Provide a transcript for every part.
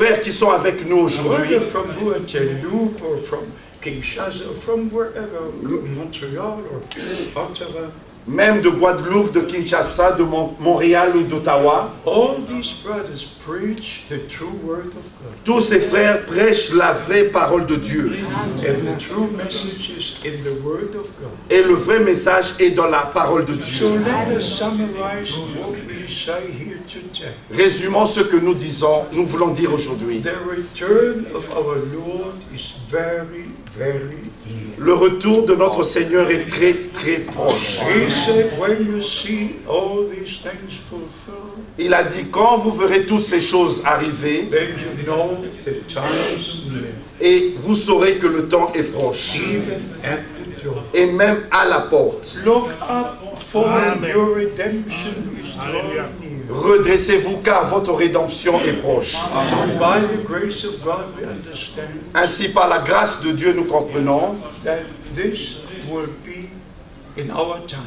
frères qui sont avec nous aujourd'hui, whether from Guadeloupe or from Kinshasa, or from wherever, Montreal or Ottawa, même de Guadeloupe, de Kinshasa, de Montréal ou d'Ottawa, all these brothers preach the true word of God. tous ces frères prêchent la vraie parole de Dieu. And the true message is in the word of God. Et le vrai message est dans la parole de So Dieu. let us summarize what we say here today. Résumons ce que nous disons, nous voulons dire aujourd'hui. The return of our Lord is very, very near. Le retour de notre Seigneur est très très proche. He said, when you see all these things fulfilled, Il a dit, quand vous verrez toutes ces choses arriver, then you know the time is near, et vous saurez que le temps est proche, even at the door. et même à la porte. Look up, for your redemption is drawing near. Redressez-vous car votre rédemption est proche. So by the grace of God we understand Ainsi, par la grâce de Dieu, nous comprenons that this will be in our time.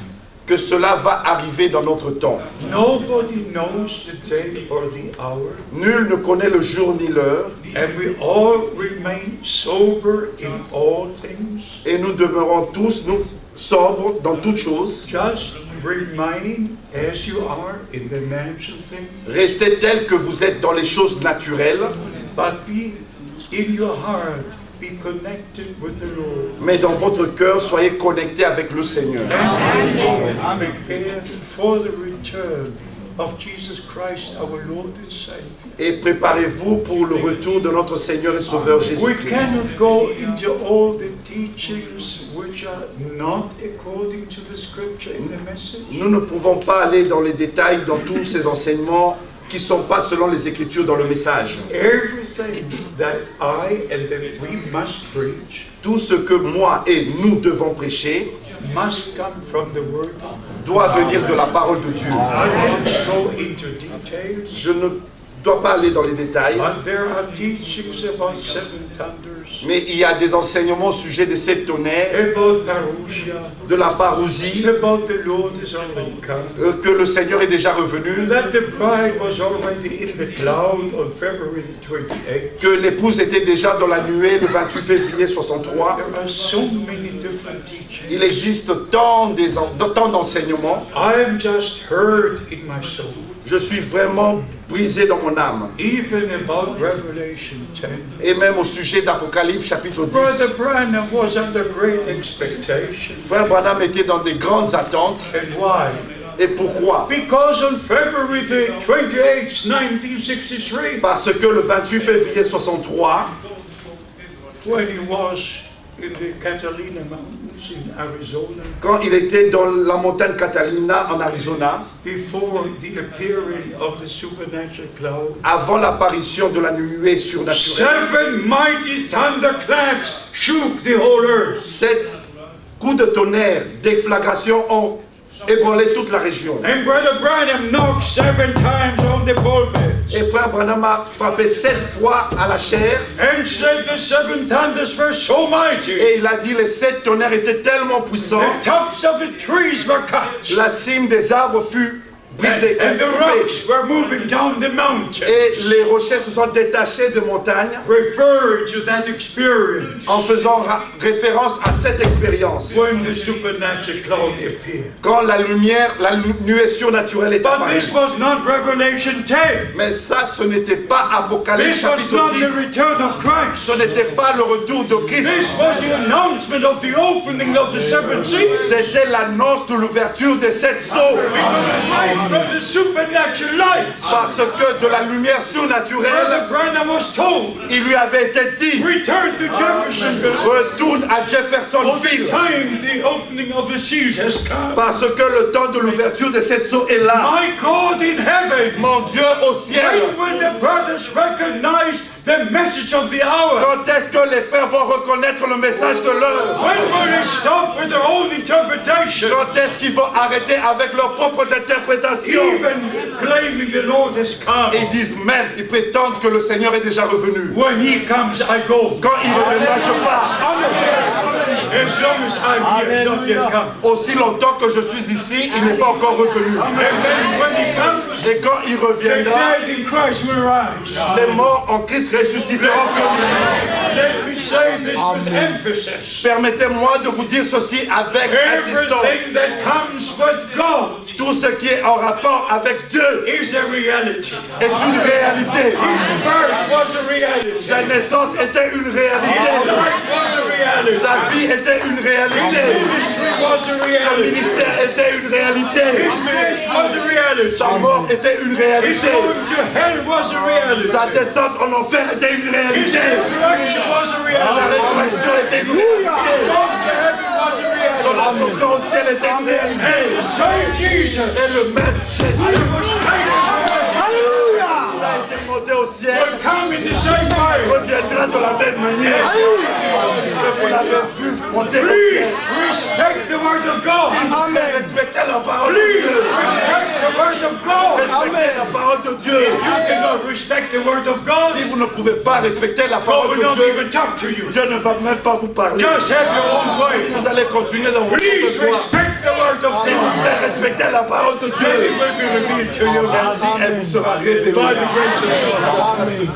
que cela va arriver dans notre temps. Nobody knows the day or the hour, Nul ne connaît le jour ni l'heure, and we all remain sober in all things. et nous demeurons tous, nous, sobres dans toutes choses. Just remain as you are in the natural thing, Restez tels que vous êtes dans les choses naturelles, but be in your heart, be connected with the Lord. mais dans votre cœur, soyez connectés avec le Seigneur. And prepare for the return of Jesus Christ, our Lord and Savior. Et préparez-vous pour le retour de notre Seigneur et Sauveur We Jésus-Christ. cannot go into all the teachings which are not according to the scripture in the message. Nous ne pouvons pas aller dans les détails dans tous ces enseignements qui ne sont pas selon les Écritures dans le message. Everything that I and that we must preach Tout ce que moi et nous devons prêcher must come from the Word of God. doit venir de la parole de Dieu. I won't go into details, Je ne dois pas aller dans les détails, but there are teachings about seven thunders, mais il y a des enseignements au sujet des sept tonnerres, about parousia, de la parousie, about the Lord is already come, que le Seigneur est déjà revenu, that the bride was already in the cloud on February the 28th. que l'épouse était déjà dans la nuée le 28 février 63. There are so many different teachings. Il existe tant d'enseignements. I am just hurt in my soul. Je suis vraiment brisé dans mon âme. Even about Revelation 10. Et même au sujet d'Apocalypse chapitre 10. Brother Branham was under great expectation. Frère Branham était dans des grandes attentes. And why? Et pourquoi? Because on February the 28th, 1963, Parce que le 28 février 63, when he was in the Catalina Mountains in Arizona, quand il était dans la montagne Catalina en Arizona, before the appearing of the supernatural cloud, avant l'apparition de la nuée surnaturelle, 7 mighty thunderclaps shook the whole earth. 7 coups de tonnerre, déflagration ont ébranlé toute la région. And Brother Branham knocked 7 times on the pulpit Et frère Branham a frappé 7 fois à la chair. and said the 7 thunders were so mighty. Et il a dit les 7 tonnerres étaient tellement puissants, The tops of the trees were cut. la cime des arbres fut brisée. And the coupée. rocks were moving down the mountain. Et les rochers se sont détachés de montagnes Referring to that experience en faisant référence à cette expérience. when the supernatural cloud appeared. Quand la lumière, la nuée surnaturelle est But apparue. this was not Revelation 10. Mais ça, ce n'était pas Apocalypse This was chapitre not 10. the return of Christ. Ce n'était pas le retour de This Christ. was the announcement of the opening of the 7 seals. C'était l'annonce de l'ouverture des 7 sceaux. Right from the supernatural light. Parce que de la lumière surnaturelle, Brother Branham was told, il lui avait été dit, return to Jeffersonville. retourne à For the Jeffersonville. time the opening of the seals has come. Parce que le temps de l'ouverture des 7 sceaux est là. My God in heaven. Mon Dieu au ciel. When will the brothers recognize the message of the hour? Quand est-ce que les frères vont reconnaître le message de l'heure? When will they stop with their own interpretation? Quand est-ce qu'ils vont arrêter avec leurs propres interprétations? Even claiming the Lord has come. Ils disent même, ils prétendent que le Seigneur est déjà revenu. When He comes, I go. Quand il reviendra, je pars. As long as I'm here, he's not yet come. Aussi longtemps que je suis ici, il n'est pas encore revenu. And then when he comes, Et quand il the reviendra, dead in Christ will rise. les morts en Christ ressusciteront. Let me say this with emphasis. Permettez-moi de vous dire ceci avec insistance. Everything that comes with God Tout ce qui est en rapport avec Dieu is a reality. est une réalité. His birth was a reality. Sa naissance était une His réalité. life was a reality. Sa vie était une His réalité. ministry was a Son reality. ministère était une réalité. His death was a reality. Sa mort était une His réalité. going to hell was a reality. Sa descente en enfer était une His réalité. resurrection was a Sa reality. résurrection était une réalité. Going to heaven was a Son reality. ascension au ciel était une réalité. And the same Jesus Et le même Jésus who was taken to heaven a été monté au ciel will come in the same way. reviendra de la même manière que vous l'avez vu monter au Please ciel. respect the word of God. Respectez la parole de Please Dieu. respect the word of God. Respectez la parole de Dieu. If you cannot respect the word of God, Si vous ne pouvez pas respecter la God parole will de not Dieu, even talk to you. Dieu ne va même pas vous parler. Just have your own way. Vous allez continuer dans votre Please voie. respect the word of S'il vous God. plaît, respectez la parole de Then it Dieu. will be revealed to you Ainsi, elle vous sera révélée. by the grace of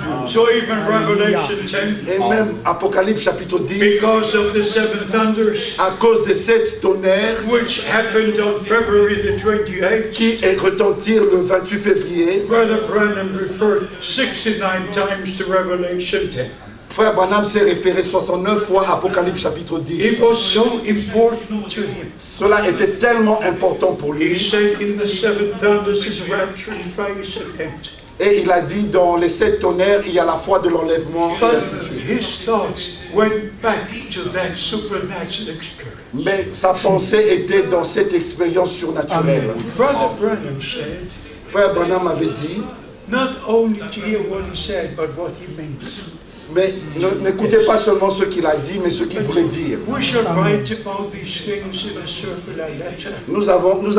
God. So even Revelation 10, Et même Apocalypse chapitre 10, because of the seven thunders, à cause de sept tonnerres which happened on February the 28th, qui retentirent le 28 février, Brother Branham referred 69 times to Revelation 10. Frère Branham s'est référé 69 fois à Apocalypse chapitre It 10. was so important to him. Cela était tellement important pour He lui. said in the seven thunders his raptured face and end. Et il a dit dans les sept tonnerres, il y a la foi de l'enlèvement. et But ainsi de suite. his thoughts went back to that supernatural experience. Mais sa pensée était dans cette expérience surnaturelle. Brother Branham said, Frère Branham avait dit, not only to hear what he said, but what he meant. mais n'écoutez pas seulement ce qu'il a dit, mais ce qu'il voulait dire. We shall write about these things in a circular letter, Nous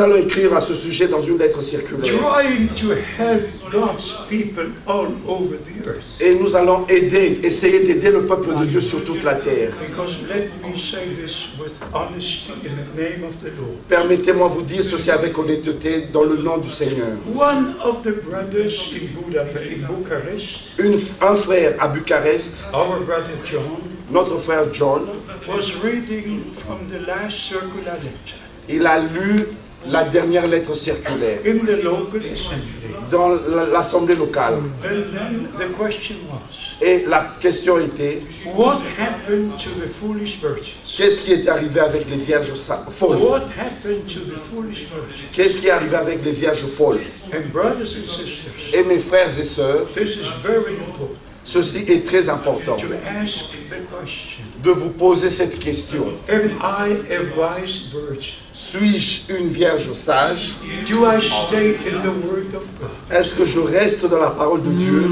allons écrire à ce sujet dans une lettre circulaire. trying to help God's people all over the earth. Et nous allons essayer d'aider le peuple de Dieu sur toute la terre. Because let me say this with honesty in the name of the Lord. Permettez-moi vous dire ceci avec honnêteté dans le nom du Seigneur. One of the brothers in Bucharest, Un frère à Bucarest, our brother John, notre frère John, was reading from the last circular letter il a lu la dernière lettre circulaire in the local assembly. dans l'assemblée locale. And then the question was, Et la question était, what happened to the foolish virgins? qu'est-ce qui est arrivé avec les vierges folles? What happened to the foolish virgins? Qu'est-ce qui est arrivé avec les vierges folles? And brothers and sisters, Et mes frères et sœurs, this is very important ceci est très important to ask the question. de vous poser cette question. Am I a wise virgin? Suis-je une vierge sage? Do I stay in the word of God? Est-ce que je reste dans la parole de Dieu?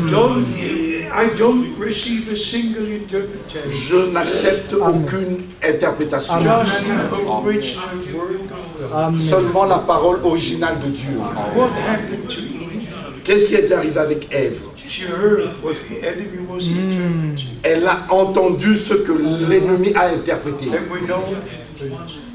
I don't receive a single interpretation. Je n'accepte aucune interprétation. Just the original word of God. Seulement la parole originale de Dieu. What happened to Eve? Qu'est-ce qui est arrivé avec Ève? She heard what the enemy was interpreting. Elle a entendu ce que l'ennemi a interprété. And we know what happened.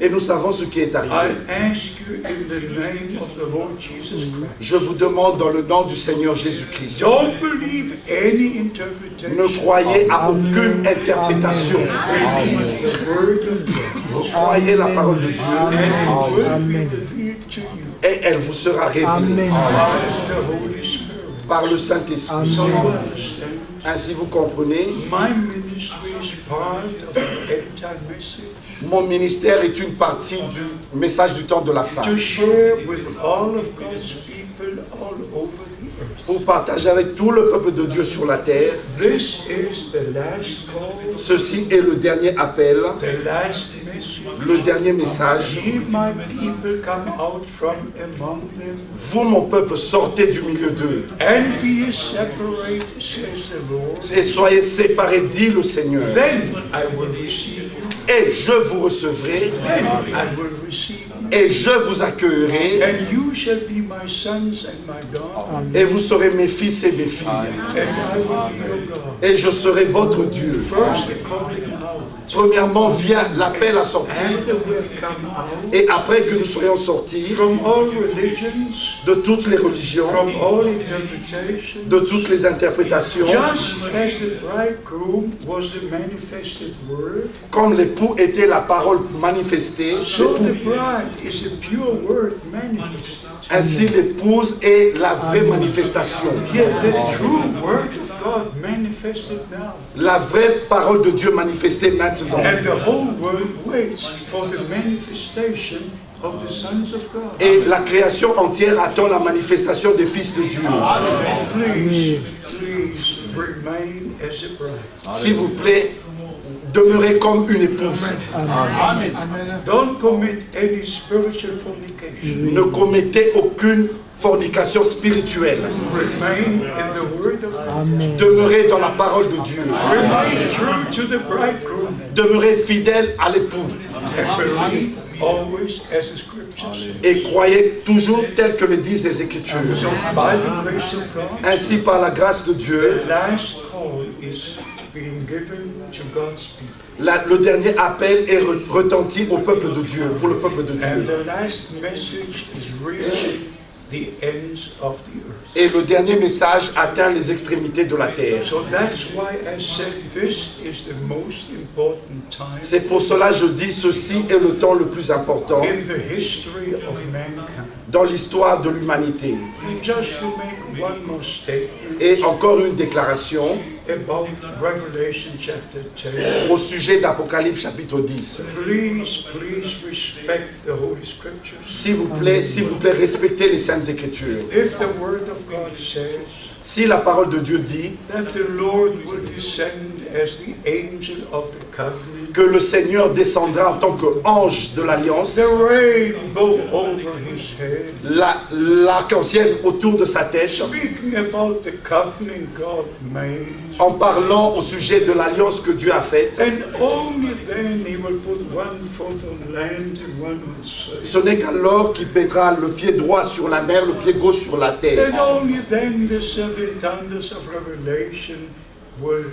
Et nous savons ce qui est I arrivé. ask you in the name of the Lord Jesus Christ. Je vous demande dans le nom du Seigneur Jésus-Christ. Don't believe any interpretation. Ne croyez à aucune interprétation. Believe the word of God. Croyez la parole de Dieu And it will be revealed to you et elle vous sera révélée by the Holy Spirit. par le Saint-Esprit. So you understand? Ainsi vous comprenez, My ministry is part of the end-time message mon ministère est une partie du message du temps de la fin. to share with all of God's people all over the earth. Pour partager avec tout le peuple de Dieu sur la terre. This is the last call, Ceci est le dernier appel, the last message. le dernier message. Ye my people come out from among them Vous, mon peuple, sortez du milieu d'eux and be separate, says the Lord. et soyez séparés, dit le Seigneur. Then I will receive you. Et je vous recevrai Then I will receive you. Et je vous accueillerai. And you shall be my sons and my daughters. Et vous serez mes fils et mes filles. And I will be your God. Et je serai votre Dieu. First the calling out. Premièrement vient l'appel à sortir. After we have come out Et après que nous serions sortis from all religions, de toutes les religions, from all interpretations, de toutes les interprétations, just as the bridegroom was the manifested word, comme l'époux était la parole manifestée, so the bride is the pure word manifested. ainsi l'épouse est la vraie manifestation. Yet the true word of God manifested now. La vraie parole de Dieu manifestée maintenant. And the whole world waits for the manifestation of the sons of God. Et la création entière attend la manifestation des fils de Dieu. Please remain as a bride. S'il vous plaît, demeurez comme une épouse. Don't commit any spiritual fornication. Ne commettez aucune fornication spirituelle. Remain in the word of God. Demeurez dans la parole de Dieu. Remain true to the bridegroom. Demeurez fidèle à l'époux. And believe always as the scriptures say. Et croyez toujours tel que le disent les Écritures. So by the grace of God, Ainsi, par la grâce de Dieu, the last call is being given to God's people. le dernier appel est retenti au peuple de Dieu, pour le peuple de And Dieu. the last message is reaching the ends of the earth. Et le dernier message atteint les extrémités de la terre. So that's why I said this is the most important time C'est pour cela que je dis ceci est le temps le plus important in the history of mankind. dans l'histoire de l'humanité. Just to make one more statement Et encore une déclaration about Revelation chapter 10. au sujet d'Apocalypse chapitre 10. Please respect the Holy Scriptures. S'il vous plaît, respectez les Saintes Écritures. If the Word of God says Si la parole de Dieu dit that the Lord will descend as the angel of the covenant, que le Seigneur descendra en tant qu'ange de l'Alliance, the rainbow over his head, l'arc-en-ciel autour de sa tête, speaking about the covenant God made, en parlant au sujet de l'Alliance que Dieu a faite, and only then he will put one foot on land and one on sea. ce n'est qu'alors qu'il mettra le pied droit sur la mer, le pied gauche sur la terre. And only then the seven thunders of Revelation will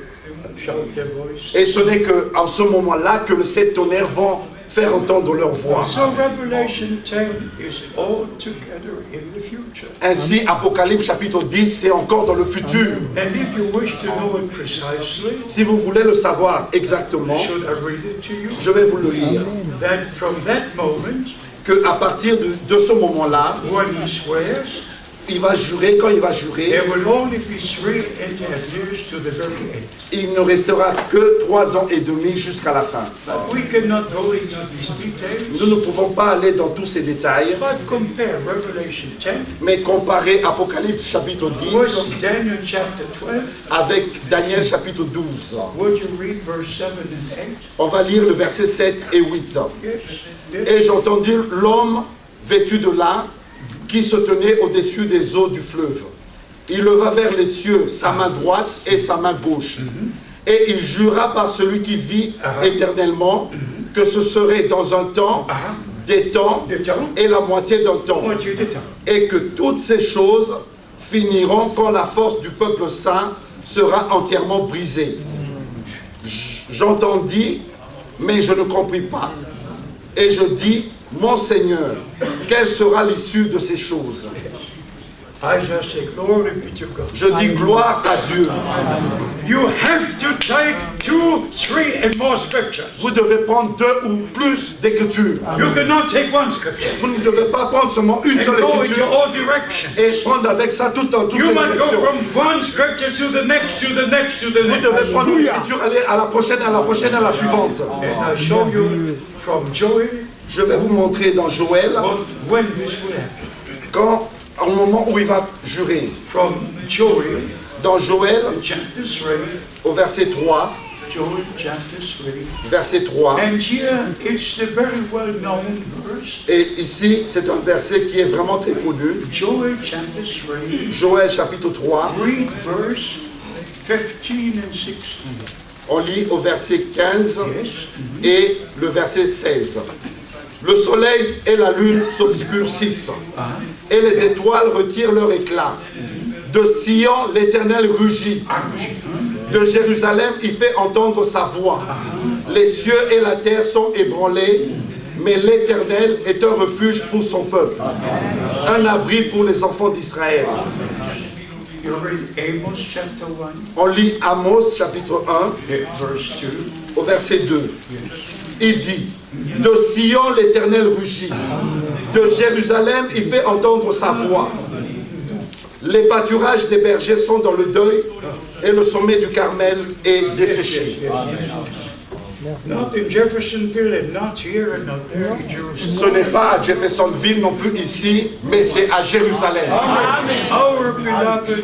shout their voice. Et ce n'est qu'en ce moment-là que les sept tonnerres vont faire entendre leur voix. So Revelation 10 is all together in the future. Ainsi, Apocalypse chapitre 10, c'est encore dans le futur. And if you wish to know it precisely, Si vous voulez le savoir exactement, should I read it to you? je vais vous le lire. That from that moment, Qu'à partir de ce moment-là, when he swears, il va jurer, quand il va jurer, there will only be 3.5 years to the very end. il ne restera que 3 ans et demi jusqu'à la fin. But we cannot go into these details, Nous ne pouvons pas aller dans tous ces détails, but compare Revelation 10 mais comparer Apocalypse chapitre 10 with Daniel chapter 12. avec Daniel chapitre 12. Would you read verse 7 and 8? On va lire le verset 7 et 8. Yes. Et j'entendis l'homme vêtu de lin qui se tenait au-dessus des eaux du fleuve. Il leva vers les cieux sa main droite et sa main gauche. Et il jura par celui qui vit éternellement que ce serait dans un temps, des temps et la moitié d'un temps. Et que toutes ces choses finiront quand la force du peuple saint sera entièrement brisée. J'entendis, mais je ne compris pas. Et je dis, mon Seigneur, quelle sera l'issue de ces choses? I just say, glory be to God. Je dis gloire à Dieu. You have to take 2, 3 and more scriptures. Vous devez prendre 2 ou plus d'écritures. You cannot take one scripture Vous ne devez pas prendre seulement une and seule go into écriture all directions. et prendre avec ça tout dans toutes You les must go directions. from one scripture to the next, to the next, to the Vous next. devez prendre une écriture, aller à la prochaine, à la prochaine, à la suivante. And I show you from Joel Je vais vous montrer dans Joël, when this will happen. au moment où il va jurer. From Joel Dans Joël, chapter 3, au verset 3, Joel chapter 3. verset 3. And here it's the very well-known verse. Et ici, c'est un verset qui est vraiment très connu. Joel chapter 3. Joël chapitre 3, Read verse 15 and 16. on lit au verset 15 Yes. et le verset 16. Le soleil et la lune s'obscurcissent, et les étoiles retirent leur éclat. De Sion, l'Éternel rugit. De Jérusalem, il fait entendre sa voix. Les cieux et la terre sont ébranlés, mais l'Éternel est un refuge pour son peuple, un abri pour les enfants d'Israël. On lit Amos chapitre 1, au verset 2. Il dit, de Sion l'Éternel rugit, de Jérusalem il fait entendre sa voix. Les pâturages des bergers sont dans le deuil et le sommet du Carmel est desséché. Not in Jeffersonville and not here and not there in Jerusalem. Ce n'est pas à Jeffersonville non plus ici, mais c'est à Jérusalem. Our beloved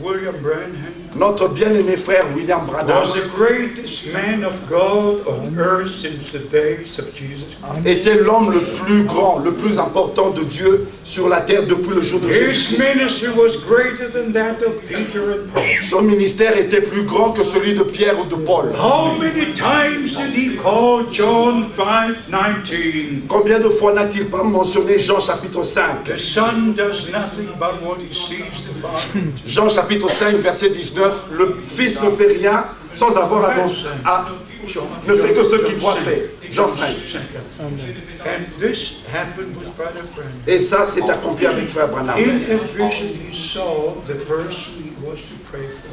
William Branham Notre bien-aimé frère William Branham was the greatest man of God on earth since the days of Jesus Christ. était l'homme le plus grand, le plus important de Dieu sur la terre depuis le jour de His Jésus. ministry was greater than that of Peter and Paul. Son ministère était plus grand que celui de Pierre ou de Paul. How many times did he call John 5:19? Combien de fois n'a-t-il pas mentionné Jean chapitre 5? The Son does nothing but what he sees the Father. Jean chapitre 5 verset 19, le Fils ne fait rien sans avoir annoncé. Ne fait que ce qu'il voit faire. Jean 5. And this happened with Brother Branham. Et ça s'est accompli avec frère Branham. In a vision he saw the person he was to pray for.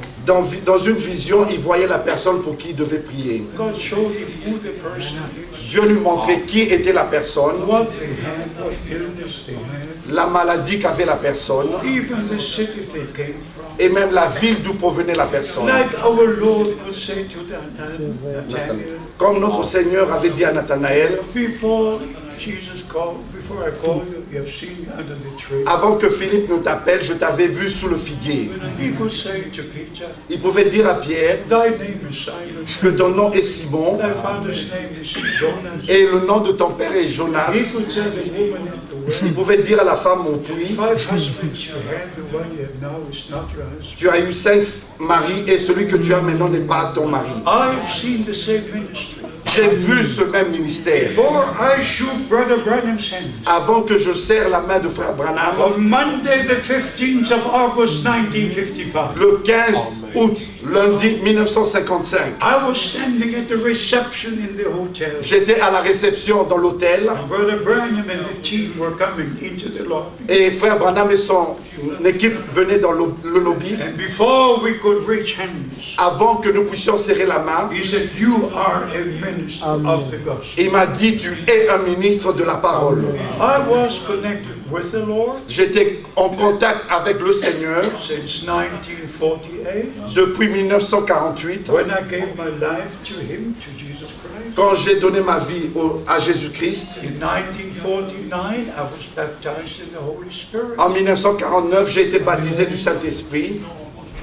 Dans une vision, il voyait la personne pour qui il devait prier. God showed him who the person is, Dieu lui montrait qui était la personne, what they had, what illness they had, la maladie qu'avait la personne, even the city they came from. et même la ville d'où provenait la personne. Like our Lord could say to Nathanael, Comme notre Seigneur avait dit à Nathanaël, before Jesus called, before I called you, you have seen me under the tree. avant que Philippe ne t'appelle, je t'avais vu sous le figuier. He could say to Peter, Il pouvait dire à Pierre thy name is Simon, que ton nom est Simon thy father's name is Jonas. et le nom de ton père est He Jonas. could tell the woman at the well, Il pouvait dire à la femme au puits, 5 husbands you had, the one you have now is not your husband. tu as eu 5 maris et celui que tu as maintenant n'est pas ton mari. I have seen the same ministry. J'ai vu ce même ministère. Before I shook Brother Branham's hand, Avant que je serre la main de frère Branham, on Monday the 15th of August 1955, le 15 août, lundi 1955, I was standing at the reception in the hotel. j'étais à la réception dans l'hôtel Brother Branham and the team were coming into the lobby. et frère Branham et son équipe venaient dans le lobby. And before we could reach hands, Avant que nous puissions serrer la main, he said, you are a minister of the gospel. il m'a dit, tu es un ministre de la parole. I was connected with the Lord J'étais en contact avec le Seigneur since 1948, depuis 1948, when I gave my life to him, to Jesus Christ. quand j'ai donné ma vie à Jésus-Christ. In 1949, I was baptized in the Holy Spirit. En 1949, j'ai été baptisé du Saint-Esprit.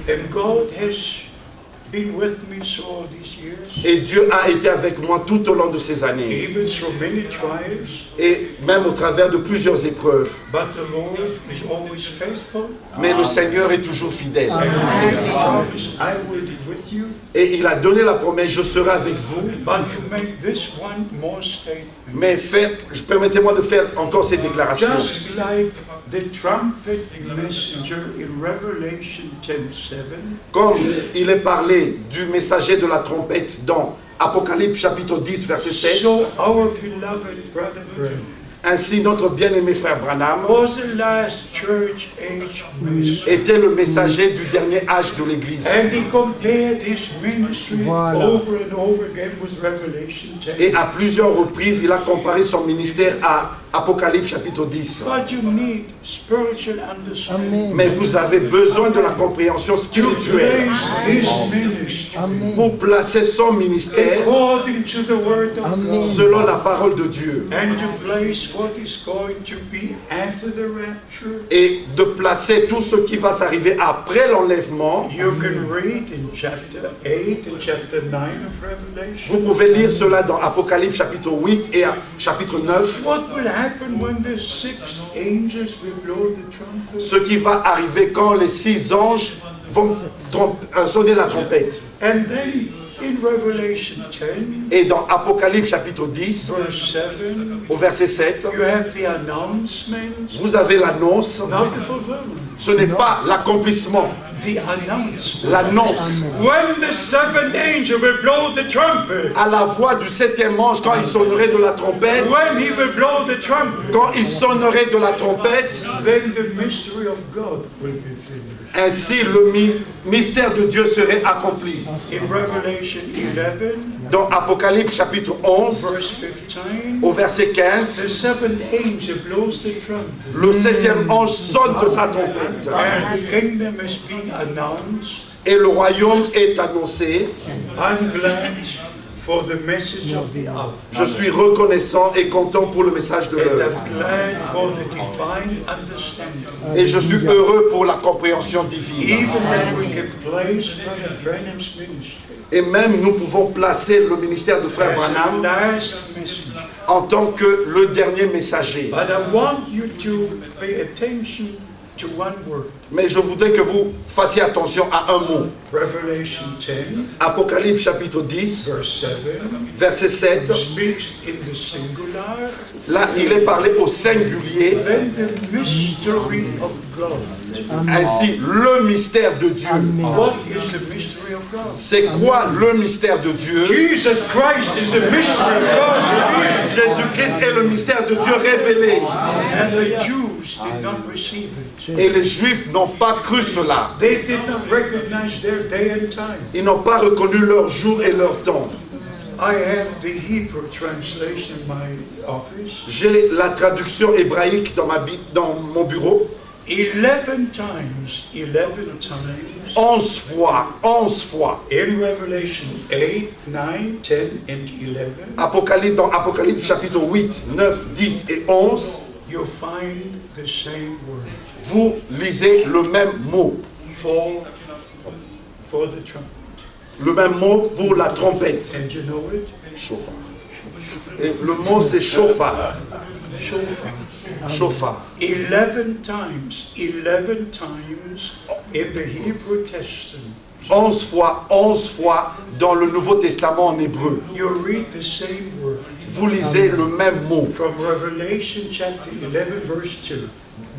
And God has been with me so all these years, Et Dieu a été avec moi tout au long de ces années. even through many trials. Et même au travers de plusieurs épreuves. But the Lord is always faithful. Mais le Seigneur est toujours fidèle. And he promised, I will be with you. Et il a donné la promesse, je serai avec vous. But to make this one more statement, Mais permettez-moi de faire encore ces déclarations. just like the trumpet messenger in Revelation 10:7, Comme il est parlé du messager de la trompette dans Apocalypse chapitre 10 verset 7, so our beloved brother Branham ainsi notre bien-aimé frère Branham was the last church age messenger. était le messager du dernier âge de l'Église. And he compared his ministry Voilà. over and over again with Revelation 10. Et à plusieurs reprises, il a comparé son ministère à Apocalypse chapitre 10. But you need spiritual understanding Amen. Mais vous avez besoin de la compréhension to spirituelle place his ministry Amen. pour placer son ministère according to the word of Amen. God, selon la parole de Dieu and to place what is going to be after the rapture. et de placer tout ce qui va s'arriver après l'enlèvement. You can read in chapter 8 and chapter 9 of Revelation. Vous pouvez lire cela dans Apocalypse chapitre 8 et chapitre 9. What will happen when the 6 angels will blow the trumpet? Ce qui va arriver quand les 6 anges vont sonner la trompette. And then In Revelation 10, Et dans Apocalypse chapitre 10, verse 7, au verset 7, you have the announcement, vous avez l'annonce. not the fulfillment, Ce n'est pas l'accomplissement, the announcement. l'annonce. When the seventh angel will blow the trumpet, À la voix du septième ange, quand il sonnerait de la trompette, when he will blow the trumpet, quand il sonnerait de la trompette, then the mystery of God will be finished. ainsi le mystère de Dieu serait accompli. In Revelation 11, Dans Apocalypse chapitre 11, verse 15, au verset 15, the seventh angel blows the trumpet, le septième ange sonne de sa trompette. and the kingdom is being announced. Et le royaume est annoncé. I'm glad for the message of the hour. Je suis reconnaissant et content pour le message de And l'heure. I'm glad for the divine understanding. Et je suis heureux pour la compréhension divine. Even that we can place Brother Branham's ministry Et même nous pouvons placer le ministère de Frère as the Branham last message. en tant que le dernier messager. But I want you to pay attention to one word. Mais je voudrais que vous fassiez attention à un mot. Revelation 10, Apocalypse chapitre 10, verse 7, verset 7. speaks in the singular. Là, il est parlé au singulier. Then the mystery of God. Ainsi, le mystère de Dieu. What is the mystery of God? C'est quoi le mystère de Dieu? Jesus Christ is the mystery of God. Jésus-Christ est le mystère de Dieu révélé. And the Jews did not receive it. Et les Juifs n'ont pas cru cela. They did not recognize their day and time. Ils n'ont pas reconnu leur jour et leur temps. I have the Hebrew translation in my office. J'ai la traduction hébraïque dans mon bureau. 11 times, 11 fois, 11 fois. in Revelation 8, 9, 10, and 11, Dans Apocalypse chapitre 8, 9, 10 et 11, you'll find the same word vous lisez le même mot. for the trumpet. Le même mot pour la trompette. And you know it? Chauffard. Et le mot c'est chauffard. Shofar. Chauffard. 11 times in the Hebrew Testament, 11 fois dans le Nouveau Testament en hébreu. you read the same word. Vous lisez le même mot. From Revelation chapter 11, verse 2.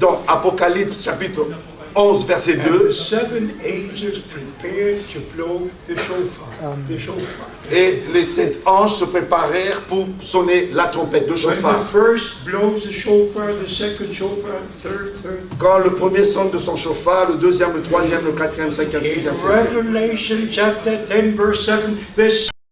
Dans Apocalypse chapitre 11, verset And 2. the seven angels prepared to blow the shofar. The shofar. Et les 7 anges se préparèrent pour sonner la trompette de When chauffard. the first blows the shofar, the second shofar, third. Quand le premier sonne de son chauffard, le deuxième, le troisième, le quatrième, cinquième, In sixième, septième. Revelation chapter 10, verse 7, the